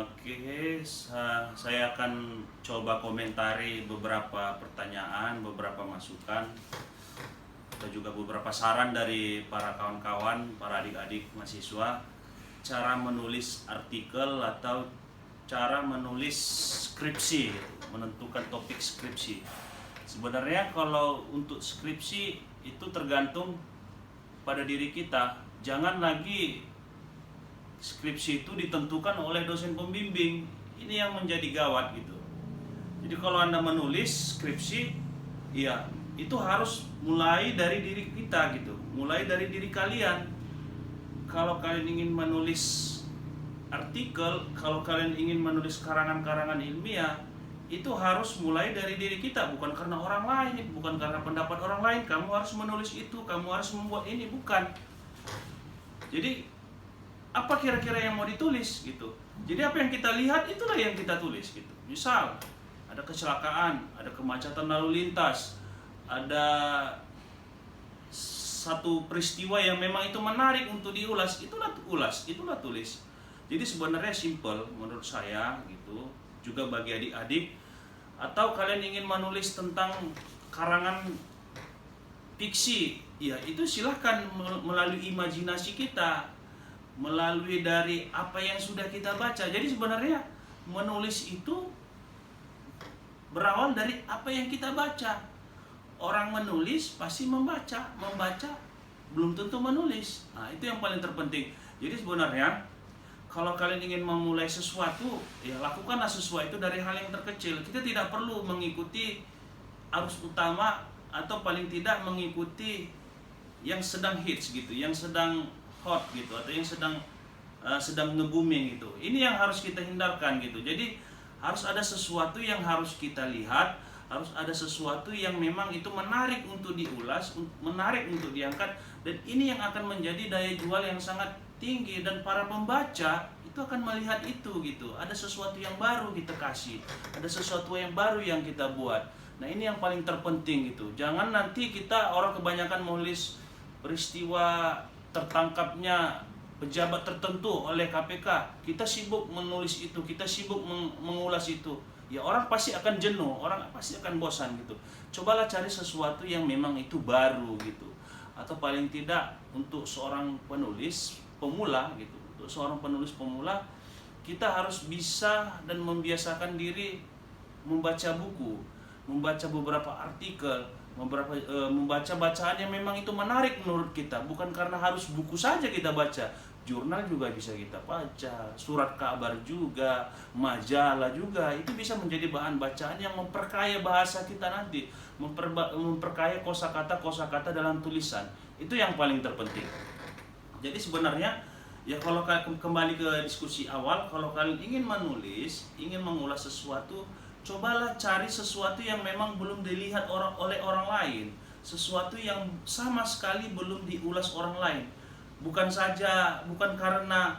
Oke, saya akan coba komentari beberapa pertanyaan, beberapa masukan, atau juga beberapa saran dari para kawan-kawan, para adik-adik mahasiswa, cara menulis artikel atau cara menulis skripsi, menentukan topik skripsi. Sebenarnya kalau untuk skripsi itu tergantung pada diri kita, jangan lagi skripsi itu ditentukan oleh dosen pembimbing. Ini yang menjadi gawat gitu. Jadi kalau Anda menulis skripsi, ya itu harus mulai dari diri kita gitu, mulai dari diri kalian. Kalau kalian ingin menulis artikel, kalau kalian ingin menulis karangan-karangan ilmiah, itu harus mulai dari diri kita, bukan karena orang lain, bukan karena pendapat orang lain. Kamu harus menulis itu, kamu harus membuat ini, bukan. Jadi apa kira-kira yang mau ditulis gitu. Jadi apa yang kita lihat itulah yang kita tulis gitu. Misal ada kecelakaan, ada kemacetan lalu lintas, ada satu peristiwa yang memang itu menarik untuk diulas, itulah tulis. Jadi sebenarnya simple menurut saya gitu. Juga bagi adik-adik, atau kalian ingin menulis tentang karangan fiksi, ya itu silahkan melalui imajinasi kita, melalui dari apa yang sudah kita baca. Jadi sebenarnya menulis itu berawal dari apa yang kita baca. Orang menulis pasti membaca belum tentu menulis. Nah, itu yang paling terpenting. Jadi sebenarnya kalau kalian ingin memulai sesuatu, ya lakukanlah sesuatu dari hal yang terkecil. Kita tidak perlu mengikuti arus utama, atau paling tidak mengikuti yang sedang hits gitu, yang sedang hot gitu, atau yang sedang nge-booming gitu. Ini yang harus kita hindarkan gitu. Jadi harus ada sesuatu yang harus kita lihat, harus ada sesuatu yang memang itu menarik untuk diulas, menarik untuk diangkat, dan ini yang akan menjadi daya jual yang sangat tinggi, dan para pembaca itu akan melihat itu gitu. Ada sesuatu yang baru kita kasih, ada sesuatu yang baru yang kita buat. Nah, ini yang paling terpenting gitu. Jangan nanti kita orang kebanyakan menulis peristiwa tertangkapnya pejabat tertentu oleh KPK, kita sibuk menulis itu, kita sibuk mengulas itu, ya orang pasti akan jenuh, orang pasti akan bosan gitu. Cobalah cari sesuatu yang memang itu baru gitu. Atau paling tidak untuk seorang penulis pemula gitu, untuk seorang penulis pemula, kita harus bisa dan membiasakan diri membaca buku, membaca beberapa artikel, membaca bacaan yang memang itu menarik menurut kita. Bukan karena harus buku saja kita baca, jurnal juga bisa kita baca, surat kabar juga, majalah juga. Itu bisa menjadi bahan bacaan yang memperkaya bahasa kita nanti, memperkaya kosakata dalam tulisan. Itu yang paling terpenting. Jadi sebenarnya ya kalau kembali ke diskusi awal, kalau kalian ingin menulis, ingin mengulas sesuatu, cobalah cari sesuatu yang memang belum dilihat oleh orang lain, sesuatu yang sama sekali belum diulas orang lain. Bukan karena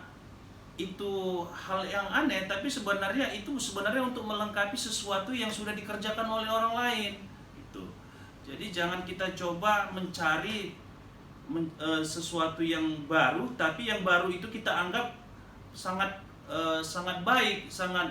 itu hal yang aneh, tapi sebenarnya itu untuk melengkapi sesuatu yang sudah dikerjakan oleh orang lain. Itu. Jadi jangan kita coba mencari sesuatu yang baru, tapi yang baru itu kita anggap sangat baik, sangat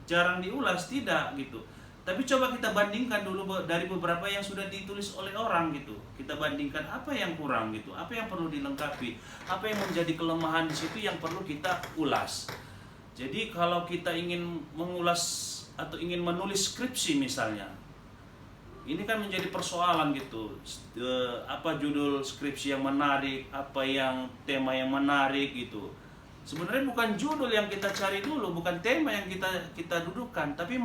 jarang diulas, tidak gitu. Tapi coba kita bandingkan dulu dari beberapa yang sudah ditulis oleh orang gitu. Kita bandingkan apa yang kurang gitu, apa yang perlu dilengkapi, apa yang menjadi kelemahan di situ yang perlu kita ulas. Jadi kalau kita ingin mengulas atau ingin menulis skripsi misalnya, ini kan menjadi persoalan gitu. Apa judul skripsi yang menarik, apa yang tema yang menarik gitu. Sebenarnya bukan judul yang kita cari dulu, bukan tema yang kita dudukkan, tapi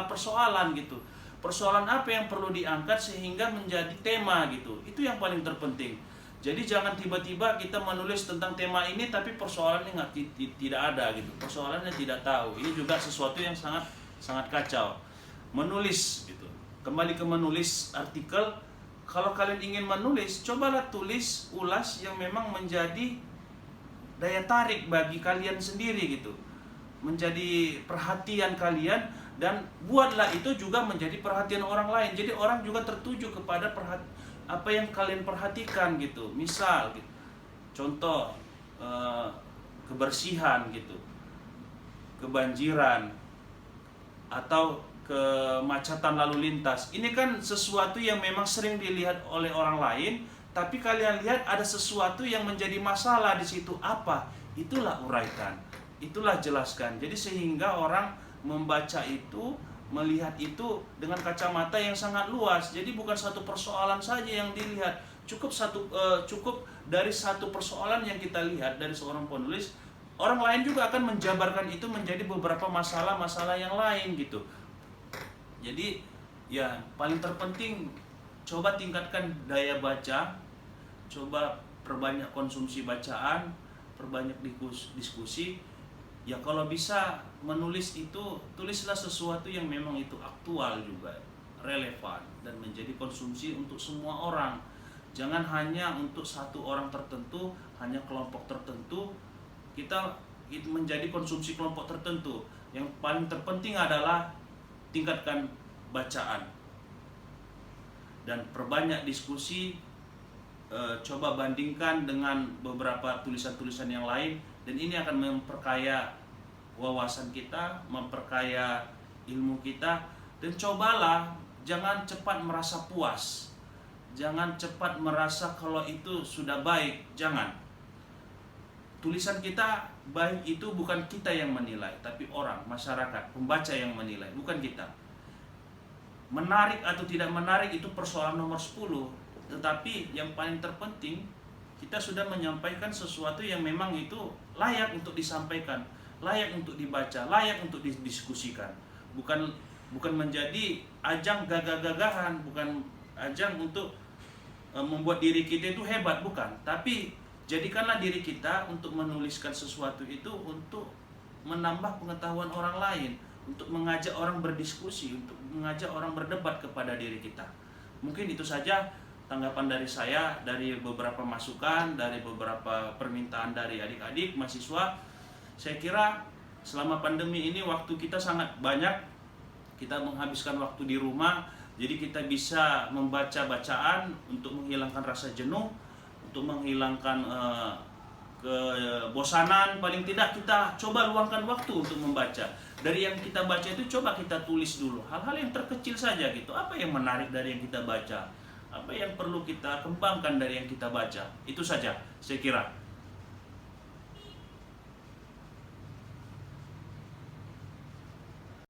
persoalan gitu. Persoalan apa yang perlu diangkat sehingga menjadi tema gitu. Itu yang paling terpenting. Jadi jangan tiba-tiba kita menulis tentang tema ini tapi persoalannya tidak ada gitu. Persoalannya tidak tahu. Ini juga sesuatu yang sangat kacau. Menulis gitu. Kembali ke menulis artikel, kalau kalian ingin menulis, cobalah tulis, ulas yang memang menjadi daya tarik bagi kalian sendiri gitu, menjadi perhatian kalian, dan buatlah itu juga menjadi perhatian orang lain. Jadi orang juga tertuju kepada apa yang kalian perhatikan gitu. Misal gitu, contoh kebersihan gitu, kebanjiran, atau kemacetan lalu lintas. Ini kan sesuatu yang memang sering dilihat oleh orang lain, tapi kalian lihat ada sesuatu yang menjadi masalah di situ. Apa? Itulah uraikan, itulah jelaskan. Jadi sehingga orang membaca itu, melihat itu dengan kacamata yang sangat luas. Jadi bukan satu persoalan saja yang dilihat. Cukup dari satu persoalan yang kita lihat dari seorang penulis, orang lain juga akan menjabarkan itu menjadi beberapa masalah-masalah yang lain gitu. Jadi ya paling terpenting coba tingkatkan daya baca, coba perbanyak konsumsi bacaan, perbanyak diskusi. Ya kalau bisa menulis itu, tulislah sesuatu yang memang itu aktual juga, relevan, dan menjadi konsumsi untuk semua orang. Jangan hanya untuk satu orang tertentu, hanya kelompok tertentu, kita itu menjadi konsumsi kelompok tertentu. Yang paling terpenting adalah tingkatkan bacaan dan perbanyak diskusi. Coba bandingkan dengan beberapa tulisan-tulisan yang lain, dan ini akan memperkaya wawasan kita, memperkaya ilmu kita. Dan cobalah jangan cepat merasa puas, jangan cepat merasa kalau itu sudah baik. Jangan. Tulisan kita baik itu bukan kita yang menilai, tapi orang, masyarakat, pembaca yang menilai, bukan kita. Menarik atau tidak menarik itu persoalan nomor 10. Tetapi yang paling terpenting, kita sudah menyampaikan sesuatu yang memang itu layak untuk disampaikan, layak untuk dibaca, layak untuk didiskusikan. Bukan menjadi ajang gagah-gagahan, bukan ajang untuk membuat diri kita itu hebat, bukan. Tapi jadikanlah diri kita untuk menuliskan sesuatu itu untuk menambah pengetahuan orang lain, untuk mengajak orang berdiskusi, untuk mengajak orang berdebat kepada diri kita. Mungkin itu saja tanggapan dari saya, dari beberapa masukan, dari beberapa permintaan dari adik-adik mahasiswa. Saya kira selama pandemi ini waktu kita sangat banyak, kita menghabiskan waktu di rumah, jadi kita bisa membaca bacaan untuk menghilangkan rasa jenuh, untuk menghilangkan kebosanan. Paling tidak kita coba luangkan waktu untuk membaca. Dari yang kita baca itu coba kita tulis dulu hal-hal yang terkecil saja gitu. Apa yang menarik dari yang kita baca? Apa yang perlu kita kembangkan dari yang kita baca? Itu saja saya kira.